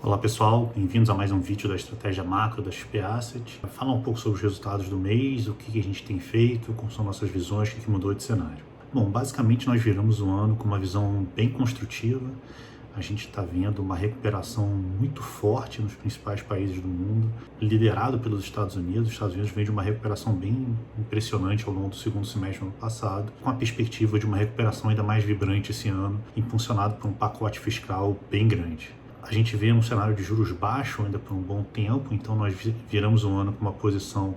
Olá pessoal, bem-vindos a mais um vídeo da estratégia macro da XP Asset. Falar um pouco sobre os resultados do mês, o que a gente tem feito, como são nossas visões, o que mudou de cenário. Bom, basicamente nós viramos o ano com uma visão bem construtiva. A gente está vendo uma recuperação muito forte nos principais países do mundo, liderado pelos Estados Unidos. Os Estados Unidos vem de uma recuperação bem impressionante ao longo do segundo semestre do ano passado, com a perspectiva de uma recuperação ainda mais vibrante esse ano, impulsionado por um pacote fiscal bem grande. A gente vê um cenário de juros baixo ainda por um bom tempo, então nós viramos um ano com uma posição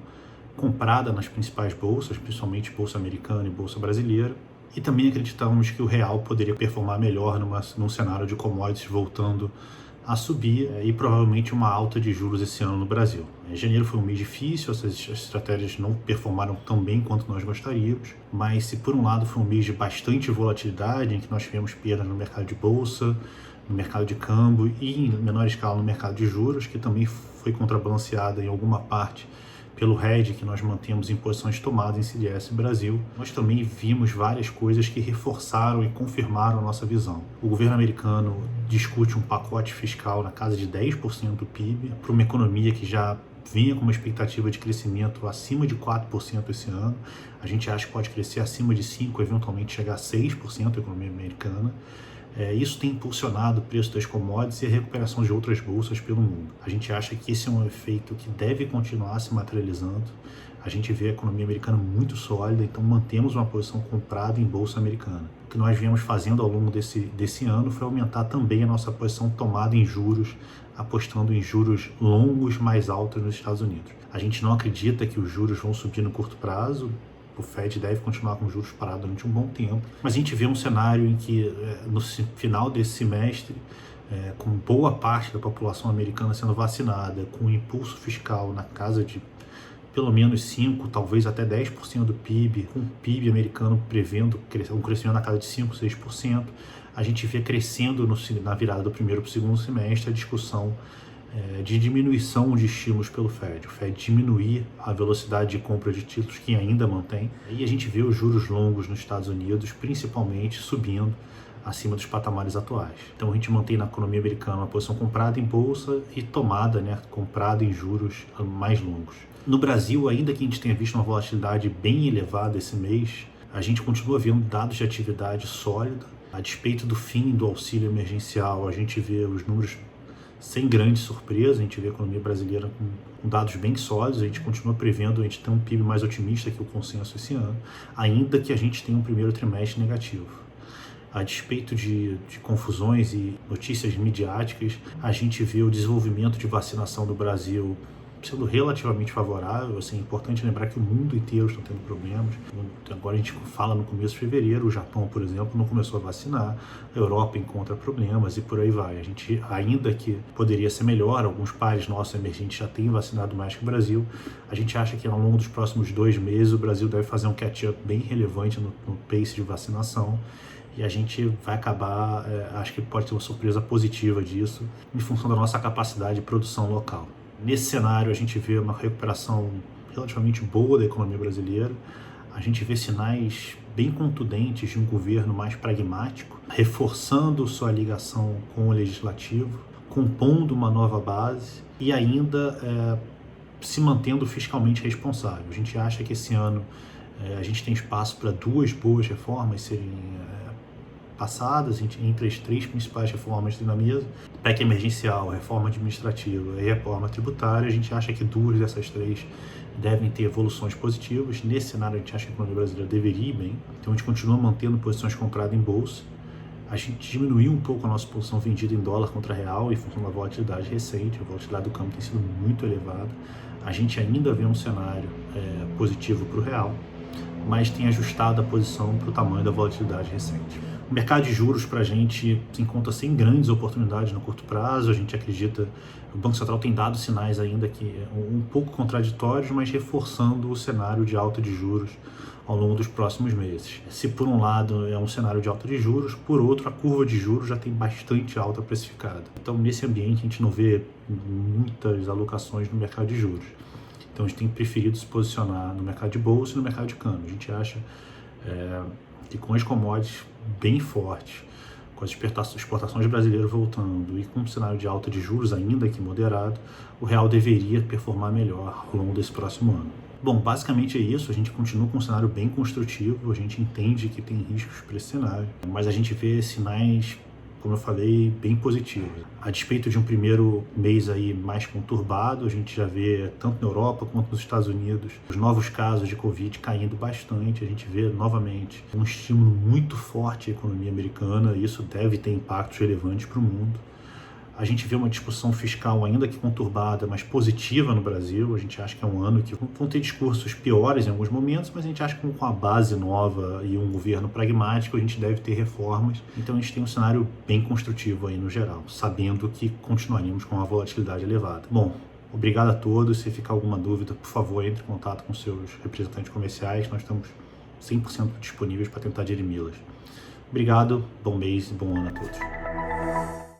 comprada nas principais bolsas, principalmente bolsa americana e bolsa brasileira, e também acreditamos que o real poderia performar melhor num cenário de commodities voltando a subir e provavelmente uma alta de juros esse ano no Brasil. Janeiro foi um mês difícil, essas estratégias não performaram tão bem quanto nós gostaríamos, mas se por um lado foi um mês de bastante volatilidade, em que nós tivemos perdas no mercado de bolsa, no mercado de câmbio e em menor escala no mercado de juros, que também foi contrabalanceada em alguma parte pelo hedge que nós mantemos em posições tomadas em CDS Brasil. Nós também vimos várias coisas que reforçaram e confirmaram a nossa visão. O governo americano discute um pacote fiscal na casa de 10% do PIB para uma economia que já vinha com uma expectativa de crescimento acima de 4% esse ano. A gente acha que pode crescer acima de 5%, eventualmente chegar a 6% a economia americana. Isso tem impulsionado o preço das commodities e a recuperação de outras bolsas pelo mundo. A gente acha que esse é um efeito que deve continuar se materializando. A gente vê a economia americana muito sólida, então mantemos uma posição comprada em bolsa americana. O que nós viemos fazendo ao longo desse ano foi aumentar também a nossa posição tomada em juros, apostando em juros longos mais altos nos Estados Unidos. A gente não acredita que os juros vão subir no curto prazo. O Fed deve continuar com juros parados durante um bom tempo, mas a gente vê um cenário em que no final desse semestre, com boa parte da população americana sendo vacinada, com um impulso fiscal na casa de pelo menos 5%, talvez até 10% do PIB, com o PIB americano prevendo um crescimento na casa de 5%, 6%, a gente vê crescendo na virada do primeiro para o segundo semestre a discussão de diminuição de estímulos pelo Fed. O Fed diminuir a velocidade de compra de títulos que ainda mantém. E a gente vê os juros longos nos Estados Unidos, principalmente, subindo acima dos patamares atuais. Então a gente mantém na economia americana uma posição comprada em bolsa e tomada, comprada em juros mais longos. No Brasil, ainda que a gente tenha visto uma volatilidade bem elevada esse mês, a gente continua vendo dados de atividade sólida. A despeito do fim do auxílio emergencial, a gente vê os números sem grande surpresa. A gente vê a economia brasileira com dados bem sólidos. A gente continua prevendo, a gente tem um PIB mais otimista que o consenso esse ano, ainda que a gente tenha um primeiro trimestre negativo. A despeito de confusões e notícias midiáticas, a gente vê o desenvolvimento de vacinação do Brasil sendo relativamente favorável. É importante lembrar que o mundo inteiro está tendo problemas. Agora a gente fala no começo de fevereiro, o Japão, por exemplo, não começou a vacinar, a Europa encontra problemas e por aí vai. A gente, ainda que poderia ser melhor, alguns pares nossos emergentes já têm vacinado mais que o Brasil, a gente acha que ao longo dos próximos 2 meses o Brasil deve fazer um catch-up bem relevante no pace de vacinação. E a gente vai acabar, acho que pode ter uma surpresa positiva disso, em função da nossa capacidade de produção local. Nesse cenário, a gente vê uma recuperação relativamente boa da economia brasileira. A gente vê sinais bem contundentes de um governo mais pragmático, reforçando sua ligação com o legislativo, compondo uma nova base e ainda se mantendo fiscalmente responsável. A gente acha que esse ano a gente tem espaço para 2 boas reformas serem passadas, entre as 3 principais reformas na mesa: PEC emergencial, reforma administrativa e reforma tributária. A gente acha que 2 dessas 3 devem ter evoluções positivas. Nesse cenário, a gente acha que a economia brasileira deveria ir bem, então a gente continua mantendo posições compradas em bolsa. A gente diminuiu um pouco a nossa posição vendida em dólar contra real em função da volatilidade recente. A volatilidade do câmbio tem sido muito elevada. A gente ainda vê um cenário positivo para o real, mas tem ajustado a posição para o tamanho da volatilidade recente. O mercado de juros para a gente se encontra sem grandes oportunidades no curto prazo. A gente acredita que o Banco Central tem dado sinais ainda que um pouco contraditórios, mas reforçando o cenário de alta de juros ao longo dos próximos meses. Se por um lado é um cenário de alta de juros, por outro a curva de juros já tem bastante alta precificada. Então nesse ambiente a gente não vê muitas alocações no mercado de juros. Então a gente tem preferido se posicionar no mercado de bolsa e no mercado de câmbio. A gente acha que com as commodities bem fortes, com as exportações brasileiras voltando e com um cenário de alta de juros ainda que moderado, o real deveria performar melhor ao longo desse próximo ano. Bom, basicamente é isso, a gente continua com um cenário bem construtivo, a gente entende que tem riscos para esse cenário, mas a gente vê sinais, como eu falei, bem positivos. A despeito de um primeiro mês aí mais conturbado, a gente já vê tanto na Europa quanto nos Estados Unidos os novos casos de Covid caindo bastante. A gente vê novamente um estímulo muito forte à economia americana e isso deve ter impactos relevantes para o mundo. A gente vê uma discussão fiscal ainda que conturbada, mas positiva no Brasil. A gente acha que é um ano que vão ter discursos piores em alguns momentos, mas a gente acha que com a base nova e um governo pragmático, a gente deve ter reformas. Então a gente tem um cenário bem construtivo aí no geral, sabendo que continuaremos com uma volatilidade elevada. Bom, obrigado a todos. Se ficar alguma dúvida, por favor, entre em contato com seus representantes comerciais. Nós estamos 100% disponíveis para tentar dirimi-las. Obrigado, bom mês e bom ano a todos.